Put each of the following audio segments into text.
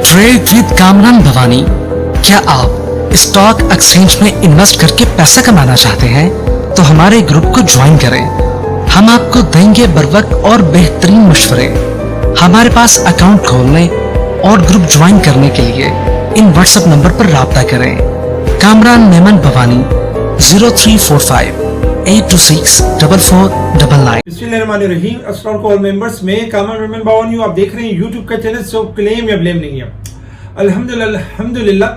Trade with Kamran Bhavani. क्या आप stock exchange में इन्वेस्ट करके पैसा कमाना चाहते हैं तो हमारे ग्रुप को ज्वाइन करें। हम आपको देंगे बर वक्त और बेहतरीन मशवरे। हमारे पास अकाउंट खोलने और ग्रुप ज्वाइन करने के लिए इन व्हाट्सएप नंबर पर राब्ता करें। कामरान मेमन भवानी 0345 8264499। बिस्मिल्लाहिर्रहमानिर्रहीम। अस्सलाम वालेकुम मेंबर्स, में कामरान मेमन भवानी हूँ। आप देख रहे हैं यूट्यूब का चैनल, सो क्लेम या ब्लेम नहीं है। अल्हम्दुलिल्लाह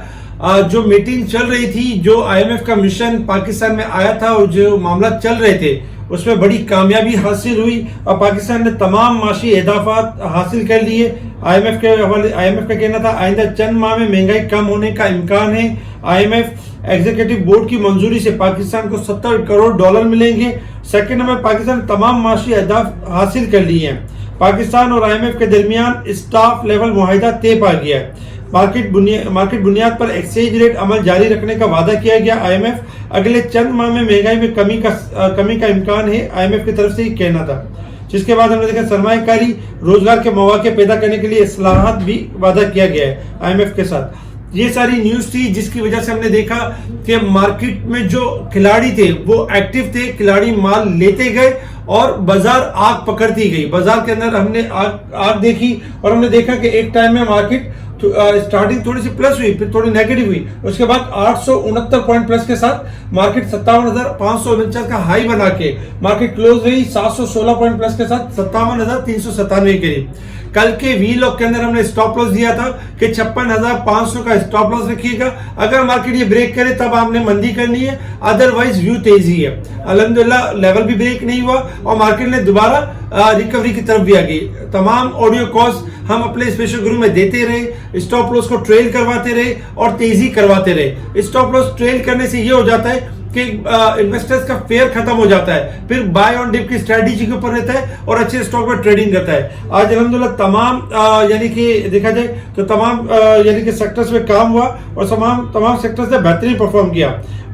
जो मीटिंग चल रही थी, जो आईएमएफ का मिशन पाकिस्तान में आया था और जो मामला चल रहे थे उसमें बड़ी कामयाबी हासिल हुई और पाकिस्तान ने तमाम माशी अहदाफात हासिल कर लिए। आईएमएफ का कहना था आइंदा चंद माह में महंगाई कम होने का इम्कान है। आईएमएफ एग्जीक्यूटिव बोर्ड की मंजूरी से पाकिस्तान को $70 करोड़ मिलेंगे। सेकंड नंबर, पाकिस्तान तमाम माशी अहदाफ हासिल कर लिए हैं। पाकिस्तान और आईएमएफ के दरमियान स्टाफ लेवल मुआहिदा तय पा गया है। मार्केट बुनियाद पर एक्सचेंज रेट अमल जारी रखने का वादा किया गया। आईएमएफ अगले चंद माह में महंगाई में कमी का इम्कान है, आईएमएफ की तरफ से ही कहना था। जिसके बाद हमने देखा सरमायाकारी रोजगार के मौके पैदा करने के लिए इस्लाहात भी वादा किया गया है आईएमएफ के साथ। ये सारी न्यूज थी जिसकी वजह से हमने देखा कि मार्केट में जो खिलाड़ी थे वो एक्टिव थे, खिलाड़ी माल लेते गए और बाजार आग पकड़ती गई। बाजार के अंदर हमने आग देखी और हमने देखा कि एक टाइम में मार्केट स्टार्टिंग थोड़ी सी प्लस हुई, फिर थोड़ी नेगेटिव हुई। उसके बाद 869 पॉइंट प्लस के साथ मार्केट 57,549 का हाई बना के मार्केट क्लोज रही 716 पॉइंट प्लस के साथ 57,397 के करीब। कल के वी लॉक के अंदर हमने स्टॉप लॉस दिया था कि 56,500 का स्टॉप लॉस रखिएगा। अगर मार्केट ये ब्रेक करे तब आपने मंदी करनी है, अदरवाइज व्यू तेजी है। अल्हम्दुलिल्लाह लेवल भी ब्रेक नहीं हुआ और मार्केट ने दोबारा रिकवरी की तरफ भी आ गई। तमाम ऑडियो कॉल्स हम अपने स्पेशल ग्रुप में देते रहे, स्टॉप लॉस को ट्रेल करवाते रहे और तेजी करवाते रहे। स्टॉप लॉस ट्रेल करने से ये हो जाता है कि इन्वेस्टर्स का फेयर खत्म हो जाता है, फिर बाय ऑन डिप की स्ट्रेटेजी के ऊपर रहता है और अच्छे स्टॉक में ट्रेडिंग करता है। आज अल्हम्दुलिल्लाह तमाम यानी कि देखा जाए तो तमाम यानी कि सेक्टर्स में काम हुआ और तमाम सेक्टर्स ने बेहतरीन परफॉर्म किया।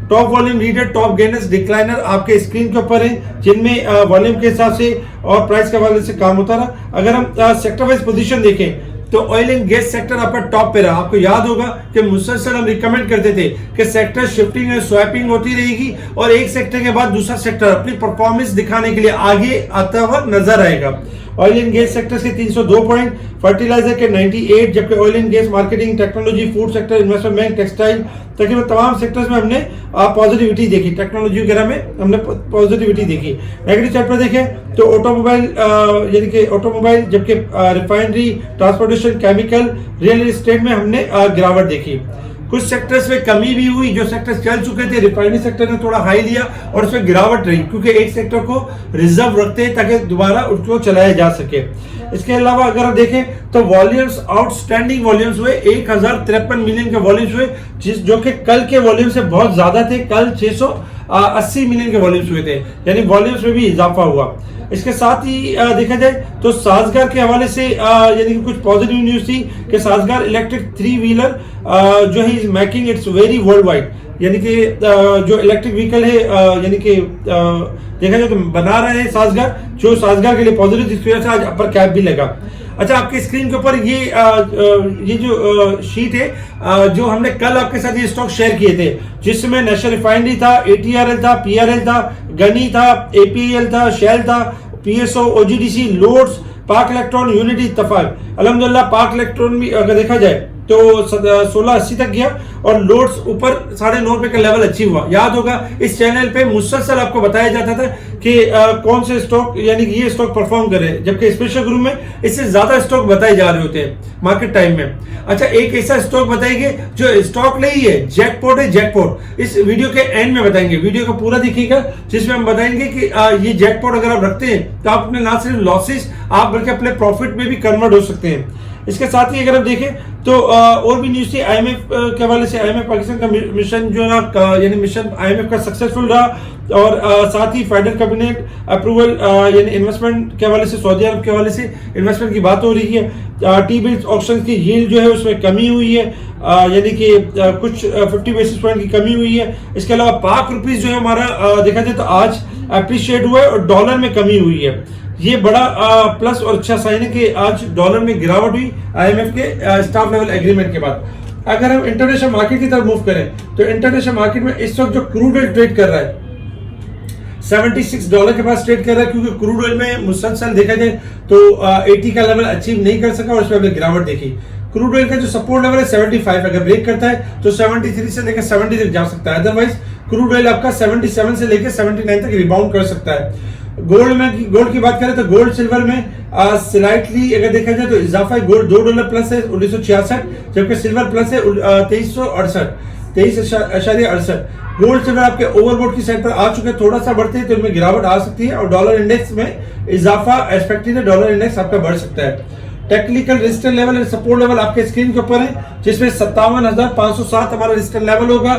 Top volume leader, top gainers, decliner आपके स्क्रीन के ऊपर है, जिनमें वॉल्यूम के हिसाब से और प्राइस के हवाले से काम होता रहा। अगर हम सेक्टर वाइज पोजीशन देखें तो ऑयल एंड गैस सेक्टर आपका टॉप पे रहा। आपको याद होगा कि मुसलसल हम रिकमेंड करते थे कि सेक्टर शिफ्टिंग और स्वैपिंग होती रहेगी और एक सेक्टर के बाद दूसरा सेक्टर अपनी परफॉर्मेंस दिखाने के लिए आगे आता हुआ नजर आएगा। ऑयल एंड गैस सेक्टर के 302 पॉइंट, फर्टिलाइजर के 98, जबकि oil and gas, marketing, technology, food sector, investment bank, textile, तकरीबन तमाम सेक्टर्स में हमने पॉजिटिविटी देखी। टेक्नोलॉजी वगैरह में हमने पॉजिटिविटी देखी। नेगेटिव साइड पर देखें तो ऑटोमोबाइल यानी कि ऑटोमोबाइल, जबकि refinery, transportation, chemical, real estate में हमने गिरावट देखी। कुछ सेक्टर्स में कमी भी हुई, जो सेक्टर्स चल चुके थे। रिफाइनरी सेक्टर ने थोड़ा हाई लिया और उसमें गिरावट रही क्योंकि एक सेक्टर को रिजर्व रखते हैं ताकि दोबारा उसको चलाया जा सके। इसके अलावा अगर आप देखें तो वॉल्यूम्स, आउटस्टैंडिंग वॉल्यूम्स हुए 1053 मिलियन के वॉल्यूम्स हुए, जो कि कल के वॉल्यूम से बहुत ज्यादा थे। कल 680 मिलियन के वॉल्यूम्स हुए थे, यानी वॉल्यूम्स में भी इजाफा हुआ। इसके साथ ही देखा जाए तो साजगार के हवाले से यानी कि कुछ पॉजिटिव न्यूज थी कि साजगार इलेक्ट्रिक 3 व्हीलर जो है is making it's very world wide, यानी कि जो इलेक्ट्रिक व्हीकल है यानी कि देखा जाए तो बना रहे हैं साजगार, जो साजगार के लिए पॉजिटिव, जिसकी वजह से आज अपर कैप भी लगा। अच्छा, आपके स्क्रीन के ऊपर ये जो शीट है जो हमने कल आपके साथ ये स्टॉक शेयर किए थे, जिसमें नेशनल रिफाइनरी था, ATRL था, PRL था, गनी था, APEL था, शेल था, PSO, OGDC, लोड्स, पाक इलेक्ट्रॉन, यूनिटी, इत्तेफाक। अल्हम्दुलिल्लाह पाक इलेक्ट्रॉन भी अगर देखा जाए तो 1680 तक गया और लोड्स ऊपर 9.5 का लेवल अचीव हुआ। याद होगा इस चैनल पे मुसलसल आपको बताया जाता था कि कौन से स्टॉक यानी कि ये स्टॉक परफॉर्म कर रहे हैं, जबकि स्पेशल ग्रुप में इससे ज्यादा स्टॉक बताए जा रहे होते हैं मार्केट टाइम में। अच्छा, एक ऐसा स्टॉक बताएंगे जो स्टॉक नहीं है, जैकपॉट है, जैकपॉट। इस वीडियो के एंड में बताएंगे, वीडियो को पूरा देखिएगा, जिसमें हम बताएंगे कि ये जैकपॉट अगर आप रखते हैं तो आप अपने ना सिर्फ लॉसेस, आप बल्कि अपने प्रॉफिट में भी कन्वर्ट हो सकते हैं। इसके साथ ही अगर आप देखें तो और भी न्यूज थी आईएमएफ के हवाले से। आईएमएफ पाकिस्तान का मिशन जो है यानी मिशन आईएमएफ का सक्सेसफुल रहा और साथ ही फेडरल कैबिनेट अप्रूवल यानी इन्वेस्टमेंट के हवाले से, सऊदी अरब के हवाले से इन्वेस्टमेंट की बात हो रही है। टी बिल्स ऑप्शन की यील्ड जो है उसमें कमी हुई है, यानी कि कुछ 50 बेसिस पॉइंट की कमी हुई है। इसके अलावा पाक रुपीज जो है हमारा देखा जाए तो आज अप्रिशिएट हुआ है और डॉलर में कमी हुई है। ये बड़ा प्लस और अच्छा साइन है कि आज डॉलर में गिरावट हुई आईएमएफ के स्टाफ लेवल एग्रीमेंट के बाद। अगर हम इंटरनेशनल मार्केट की तरफ मूव करें तो इंटरनेशनल मार्केट में इस वक्त जो क्रूड ऑयल ट्रेड कर रहा है $76 के पास ट्रेड कर रहा है, क्योंकि क्रूड ऑयल में मुसलसल देखा जाए तो 80 का लेवल अचीव नहीं कर सका और उसमें हमने गिरावट देखी। क्रूड ऑयल का जो सपोर्ट लेवल है 75, अगर ब्रेक करता है तो 73 से लेकर 70 तक जा सकता है, अदरवाइज क्रूड ऑयल आपका 77 से लेकर 79 तक रिबाउंड कर सकता है। गोल्ड की बात करें तो गोल्ड सिल्वर में स्लाइटली अगर देखा जाए तो इजाफा है। गोल्ड $2 प्लस है 1966, जबकि सिल्वर प्लस है 23.68। गोल्ड सिल्वर आपके ओवरबोट की साइड पर आ चुके हैं, थोड़ा सा बढ़ते हैं तो इनमें गिरावट आ सकती है और डॉलर इंडेक्स में इजाफा एक्सपेक्टेड है, डॉलर इंडेक्स आपका बढ़ सकता है। Technical resistance level and support level आपके स्क्रीन के ऊपर है, जिसमें 57,507 हमारा रेजिस्टेंस लेवल होगा,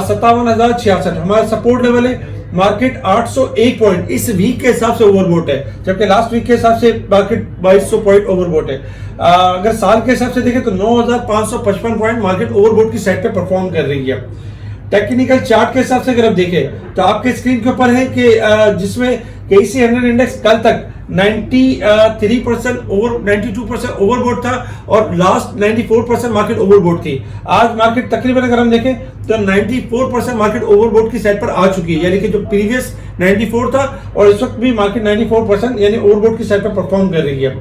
57,066 हमारा सपोर्ट लेवल है। मार्केट 801 पॉइंट इस वीक के हिसाब से ओवरबोट है, जबकि लास्ट वीक के हिसाब से मार्केट 2200 पॉइंट ओवरबोट है। अगर साल के हिसाब से देखें तो 9,555 पॉइंट मार्केट ओवरबोट की साइड पे परफॉर्म कर रही है। टेक्निकल चार्ट के हिसाब से अगर आप देखें तो आपके स्क्रीन के ऊपर है कि जिसमें केसी 100 इंडेक्स कल तक 93% ओवर 92% ओवरबोट था और लास्ट 94% मार्केट ओवरबोट थी। आज मार्केट तकरीबन अगर हम देखें तो 94% मार्केट ओवरबोट की साइड पर आ चुकी है, यानी कि जो प्रीवियस 94 था और इस वक्त भी मार्केट 94% यानी ओवरबोट की साइड पर परफॉर्म कर रही है।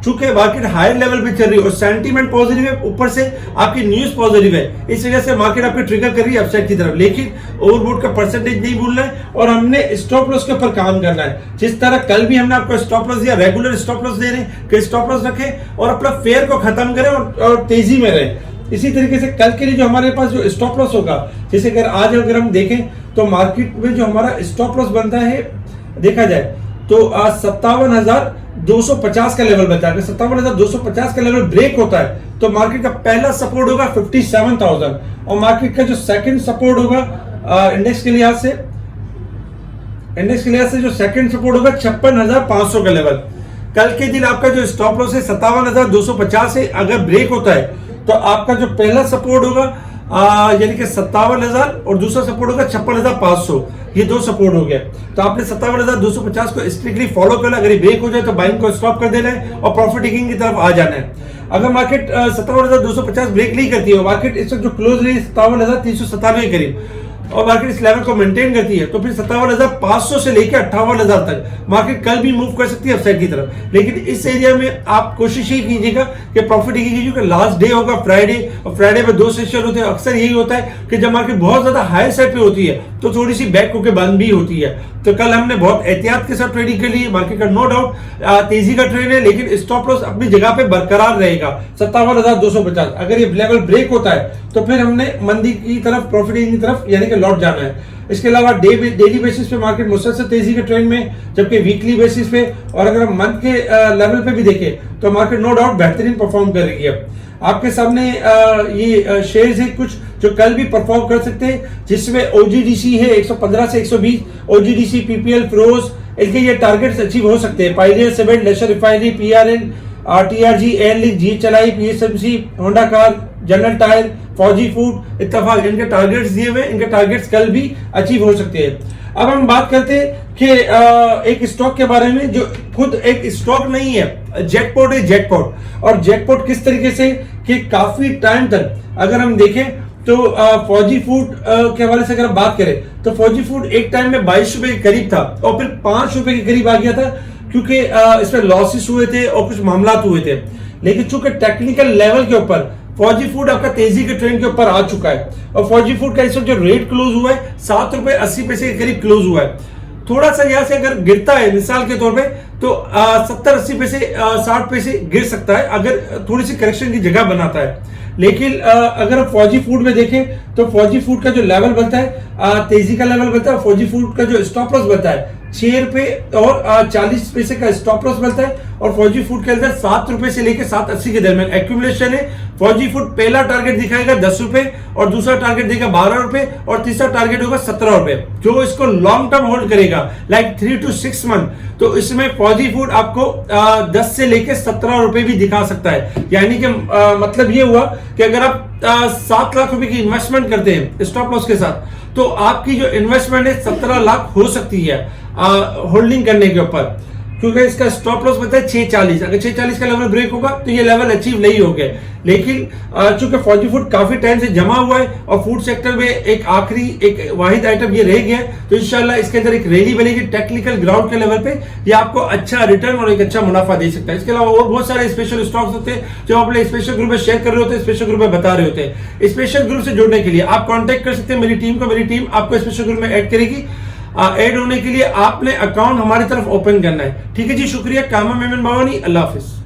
चूंकि मार्केट हायर लेवल पे चल रही है और सेंटीमेंट पॉजिटिव है, ऊपर से आपकी न्यूज पॉजिटिव है, इस वजह से मार्केट आपको ट्रिगर कर रही है अपसाइड की तरफ, लेकिन ओवरबोट का परसेंटेज नहीं भूलना है और हमने स्टॉप लॉस के ऊपर काम करना है। जिस तरह कल भी हमने आपको स्टॉप लॉस दिया, रेगुलर स्टॉप लॉस दे रहे हैं कि स्टॉप लॉस रखें और अपना फेयर को खत्म करें और तेजी में रहें। इसी तरीके से कल के लिए जो हमारे पास जो स्टॉप लॉस होगा, जैसे अगर हम देखें तो मार्केट में जो हमारा स्टॉप लॉस बनता है देखा जाए तो 57,250 का लेवल बचा। अगर 57,250 का लेवल ब्रेक होता है तो मार्केट का पहला सपोर्ट होगा 57,000 और मार्केट का जो सेकंड सपोर्ट होगा इंडेक्स के लिहाज से जो सेकंड सपोर्ट होगा 56,500 का लेवल। कल के दिन आपका जो स्टॉप लॉस है 57,250 है, अगर ब्रेक होता है तो आपका जो पहला सपोर्ट होगा यानी कि 57,000 और दूसरा सपोर्ट होगा 56,500, ये दो सपोर्ट हो गया। तो आपने 57,250 को स्ट्रिक्टली फॉलो करना, अगर ये ब्रेक हो जाए तो बाइंग को स्टॉप कर देना है और प्रॉफिट टेकिंग की तरफ आ जाना है। अगर मार्केट 57,250 ब्रेक नहीं करती है, मार्केट इस वक्त जो क्लोज रही है 57,397 के करीब और मार्केट इस लेवल को मेंटेन करती है, तो फिर 57,500 से लेकर 58,000 तक मार्केट कल भी मूव कर सकती है अपसाइड की तरफ। लेकिन इस एरिया में आप कोशिश ही कीजिएगा कि प्रॉफिट ही कीजिए, क्योंकि लास्ट डे होगा फ्राइडे और फ्राइडे में 2 सेशन होते हैं। अक्सर यही होता है कि जब मार्केट बहुत ज्यादा हाई साइड पे होती है तो थोड़ी सी बैक होकर बंद भी होती है। तो कल हमने बहुत एहतियात के साथ ट्रेडिंग कर ली। मार्केट का नो डाउट तेजी का ट्रेड है, लेकिन स्टॉप लॉस अपनी जगह पे बरकरार रहेगा 57,250। अगर ये लेवल ब्रेक होता है तो फिर हमने मंदी की तरफ, प्रॉफिटिंग की तरफ यानी कि लौट जाना है। इसके अलावा डेली बेसिस पे मार्केट मुसलसल तेजी के ट्रेंड में, जबकि वीकली बेसिस पे और अगर हम मंथ के लेवल पे भी देखें तो मार्केट नो डाउट बेहतरीन परफॉर्म कर रही है। आपके सामने ये शेयर्स है कुछ जो कल भी परफॉर्म कर सकते हैं, जिसमें ओजीडीसी है 115 से 120, ओजीडीसी, पीपीएल, फिरोज, इनके ये टारगेट्स अचीव हो सकते हैं। पायनियर सीमेंट, लेशर refinery, PRN, TRG, Airlink, GHLI, PSMC, Honda car, General Tyre, Fauji food, Ittefaq, इनके टारगेट्स दिए हुए, इनके टारगेट्स कल भी अचीव हो सकते हैं। अब हम बात करते हैं कि एक स्टॉक के बारे में जो खुद एक स्टॉक नहीं है, जैकपॉट है। जैकपॉट और जैकपॉट किस तरीके से कि काफी टाइम तक अगर हम देखें तो फौजी फूड के हवाले से अगर हम बात करें तो फौजी फूड एक टाइम में 22 रुपए के करीब था और फिर 5 रुपए के करीब आ गया था, क्योंकि इसमें लॉसेस हुए थे और कुछ मामला हुए थे। लेकिन चूंकि टेक्निकल लेवल के ऊपर फौजी फूड आपका तेजी के ट्रेंड के ऊपर आ चुका है और फौजी फूड का इस वक्त जो रेट क्लोज हुआ है 7 रुपए 80 पैसे के करीब क्लोज हुआ है। थोड़ा सा यहाँ से अगर गिरता है मिसाल के तौर पे तो 70-80 पैसे 60 पैसे गिर सकता है अगर थोड़ी सी करेक्शन की जगह बनाता है। लेकिन अगर हम फौजी फूड में देखें तो फौजी फूड का जो लेवल बनता है, तेजी का लेवल बनता है, फौजी फूड का जो स्टॉप लॉस बनता है 6 रुपए और 40 पैसे का स्टॉप लॉस बनता है और फौजी फूड के अंदर 7 रुपए से लेकर 7.80 के दरमियान एक्यूमुलेशन है। फौजी फूड पहला टारगेट दिखाएगा 10 रुपए और दूसरा टारगेट देगा 12 रुपए और तीसरा टारगेट होगा 17 रुपए, जो इसको लॉन्ग टर्म होल्ड करेगा लाइक 3 to 6 मंथ। तो इसमें फौजी फूड आपको 10 से लेकर 17 रुपए भी दिखा सकता है। यानी कि मतलब ये हुआ कि अगर आप 7 लाख रुपए की इन्वेस्टमेंट करते हैं स्टॉप लॉस के साथ तो आपकी जो इन्वेस्टमेंट है 17 लाख हो सकती है होल्डिंग करने के ऊपर। क्योंकि इसका स्टॉप लॉस बताया 640। अगर 640 का लेवल ब्रेक होगा तो ये लेवल अचीव नहीं हो गया। लेकिन चूंकि फौजी फूड काफी टाइम से जमा हुआ है और फूड सेक्टर में एक आखिरी एक वाहिद आइटम ये रह गया, तो इंशाल्लाह इसके अंदर एक रैली बनेगी टेक्निकल ग्राउंड के लेवल पे, ये आपको अच्छा रिटर्न और एक अच्छा मुनाफा दे सकता है। इसके अलावा और बहुत सारे स्पेशल स्टॉक्स होते हैं जो अपने स्पेशल ग्रुप में शेयर कर रहे होते हैं, स्पेशल ग्रुप में बता रहे होते हैं। स्पेशल ग्रुप से जुड़ने के लिए आप कॉन्टेक्ट कर सकते हैं मेरी टीम को, मेरी टीम आपको स्पेशल ग्रुप में ऐड करेगी। ऐड होने के लिए आपने अकाउंट हमारी तरफ ओपन करना है। ठीक है जी, शुक्रिया। कामा मेमन बावानी, अल्लाह हाफिज।